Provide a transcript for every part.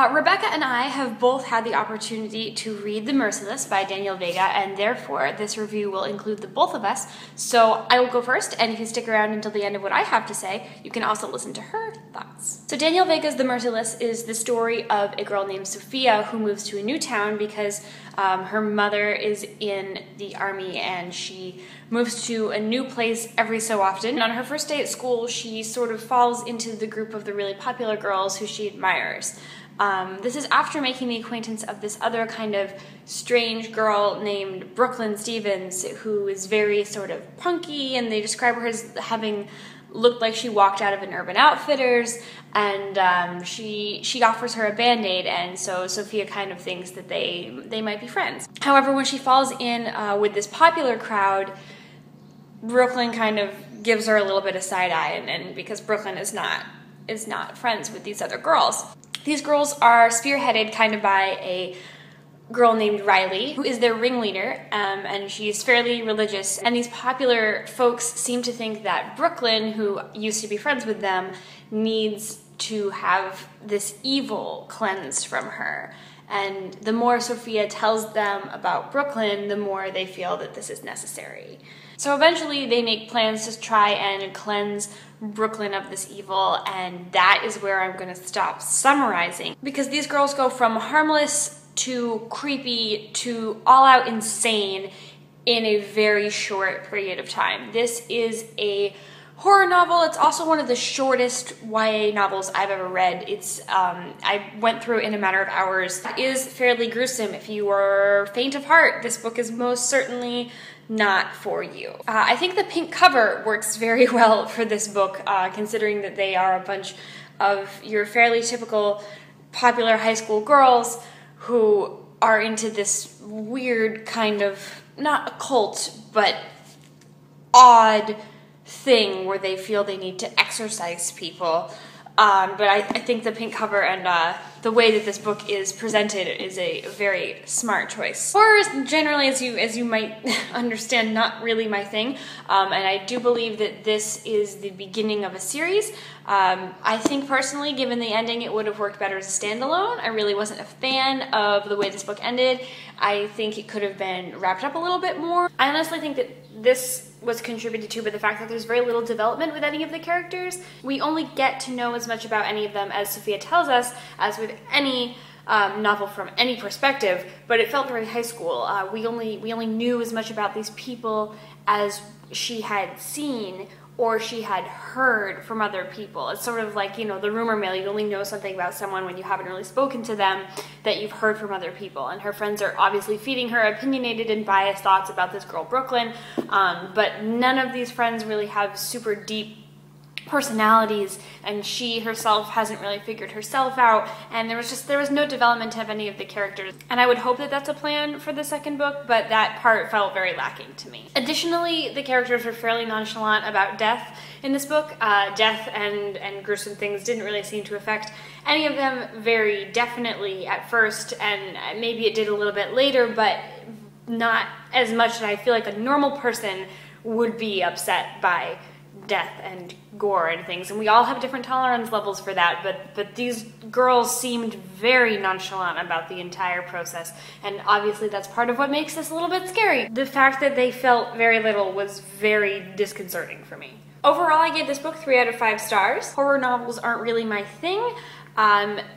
Rebecca and I have both had the opportunity to read The Merciless by Danielle Vega, and therefore this review will include the both of us. So I will go first, and if you stick around until the end of what I have to say, you can also listen to her thoughts. So Danielle Vega's The Merciless is the story of a girl named Sophia who moves to a new town because her mother is in the army and she moves to a new place every so often. And on her first day at school, she sort of falls into the group of the really popular girls who she admires. This is after making the acquaintance of this other kind of strange girl named Brooklyn Stevens, who is very sort of punky, and they describe her as having looked like she walked out of an Urban Outfitters, and she offers her a Band-Aid, and so Sophia kind of thinks that they might be friends. However, when she falls in with this popular crowd, Brooklyn kind of gives her a little bit of side-eye, and because Brooklyn is not friends with these other girls. These girls are spearheaded kind of by a girl named Riley, who is their ringleader, and she's fairly religious. And these popular folks seem to think that Brooklyn, who used to be friends with them, needs to have this evil cleansed from her. And the more Sophia tells them about Brooklyn, the more they feel that this is necessary. So eventually they make plans to try and cleanse Brooklyn of this evil, and that is where I'm going to stop summarizing, because these girls go from harmless to creepy to all-out insane in a very short period of time. This is a horror novel. It's also one of the shortest YA novels I've ever read. It's I went through it in a matter of hours. It is fairly gruesome. If you are faint of heart, this book is most certainly not for you. I think the pink cover works very well for this book, considering that they are a bunch of your fairly typical popular high school girls who are into this weird kind of, not a cult, but odd thing where they feel they need to exorcise people. But I think the pink cover and the way that this book is presented is a very smart choice. Horror is generally, as you might understand, not really my thing, and I do believe that this is the beginning of a series. I think personally, given the ending, it would have worked better as a standalone. I really wasn't a fan of the way this book ended. I think it could have been wrapped up a little bit more. I honestly think that this was contributed to by the fact that there's very little development with any of the characters. We only get to know as much about any of them as Sophia tells us, as with any novel from any perspective, but it felt very high school. We only knew as much about these people as she had seen or she had heard from other people. It's sort of like, you know, the rumor mill. You only know something about someone when you haven't really spoken to them that you've heard from other people. And her friends are obviously feeding her opinionated and biased thoughts about this girl Brooklyn, but none of these friends really have super deep personalities, and she herself hasn't really figured herself out, and there was no development of any of the characters. And I would hope that that's a plan for the second book, but that part felt very lacking to me. Additionally, the characters were fairly nonchalant about death in this book. Death and gruesome things didn't really seem to affect any of them very definitely at first, and maybe it did a little bit later, but not as much that I feel like a normal person would be upset by death and gore and things, and we all have different tolerance levels for that, but these girls seemed very nonchalant about the entire process, and obviously that's part of what makes this a little bit scary. The fact that they felt very little was very disconcerting for me. Overall, I gave this book 3 out of 5 stars. Horror novels aren't really my thing,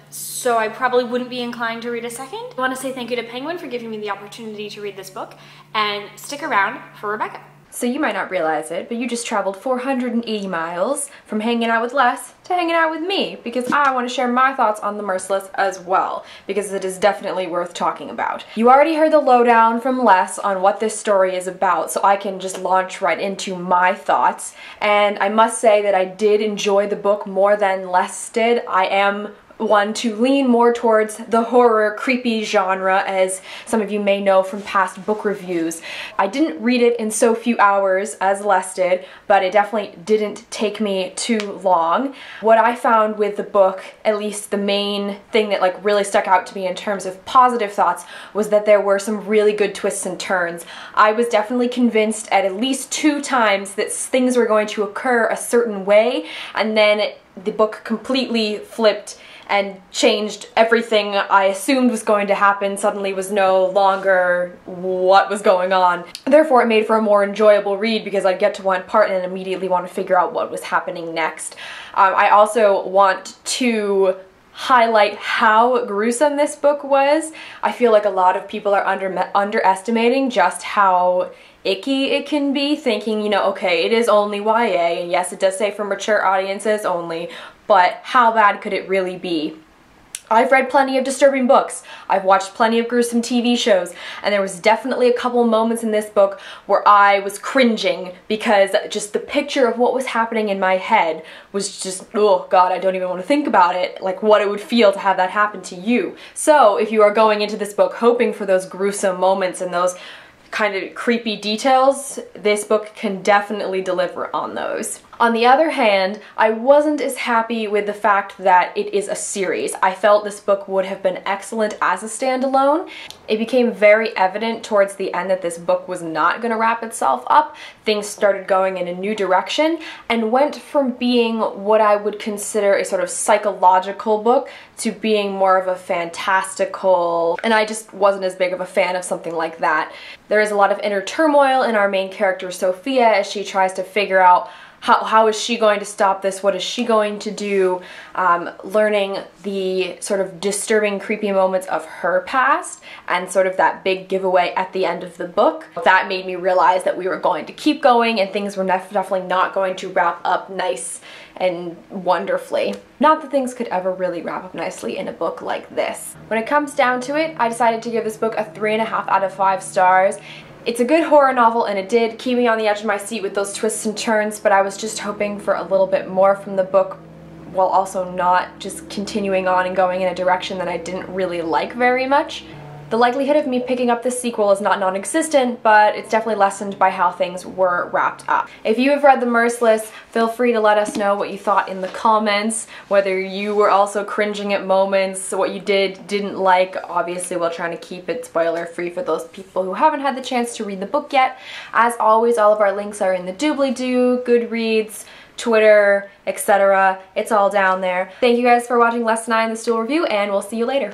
so I probably wouldn't be inclined to read a second. I want to say thank you to Penguin for giving me the opportunity to read this book, and stick around for Rebecca. So you might not realize it, but you just traveled 480 miles from hanging out with Les to hanging out with me, because I want to share my thoughts on The Merciless as well, because it is definitely worth talking about. You already heard the lowdown from Les on what this story is about, so I can just launch right into my thoughts. And I must say that I did enjoy the book more than Les did. I am one to lean more towards the horror, creepy genre, as some of you may know from past book reviews. I didn't read it in so few hours as Les did, but it definitely didn't take me too long. What I found with the book, at least the main thing that like really stuck out to me in terms of positive thoughts, was that there were some really good twists and turns. I was definitely convinced at least 2 times that things were going to occur a certain way, and then the book completely flipped and changed everything I assumed was going to happen, suddenly was no longer what was going on. Therefore, it made for a more enjoyable read because I'd get to one part and immediately want to figure out what was happening next. I also want to highlight how gruesome this book was. I feel like a lot of people are underestimating just how icky it can be, thinking, you know, okay, it is only YA, and yes, it does say for mature audiences only, but how bad could it really be? I've read plenty of disturbing books, I've watched plenty of gruesome TV shows, and there was definitely a couple moments in this book where I was cringing because just the picture of what was happening in my head was just, oh god, I don't even want to think about it, like what it would feel to have that happen to you. So if you are going into this book hoping for those gruesome moments and those kind of creepy details, this book can definitely deliver on those. On the other hand, I wasn't as happy with the fact that it is a series. I felt this book would have been excellent as a standalone. It became very evident towards the end that this book was not going to wrap itself up. Things started going in a new direction and went from being what I would consider a sort of psychological book to being more of a fantastical, and I just wasn't as big of a fan of something like that. There is a lot of inner turmoil in our main character Sophia as she tries to figure out how is she going to stop this? What is she going to do? Learning the sort of disturbing, creepy moments of her past and sort of that big giveaway at the end of the book. That made me realize that we were going to keep going and things were definitely not going to wrap up nice and wonderfully. Not that things could ever really wrap up nicely in a book like this. When it comes down to it, I decided to give this book a 3.5 out of 5 stars. It's a good horror novel and it did keep me on the edge of my seat with those twists and turns, but I was just hoping for a little bit more from the book while also not just continuing on and going in a direction that I didn't really like very much. The likelihood of me picking up this sequel is not non-existent, but it's definitely lessened by how things were wrapped up. If you have read The Merciless, feel free to let us know what you thought in the comments, whether you were also cringing at moments, what you didn't like. Obviously, we're trying to keep it spoiler-free for those people who haven't had the chance to read the book yet. As always, all of our links are in the doobly-doo, Goodreads, Twitter, etc. It's all down there. Thank you guys for watching Les and I in the Stool Review, and we'll see you later.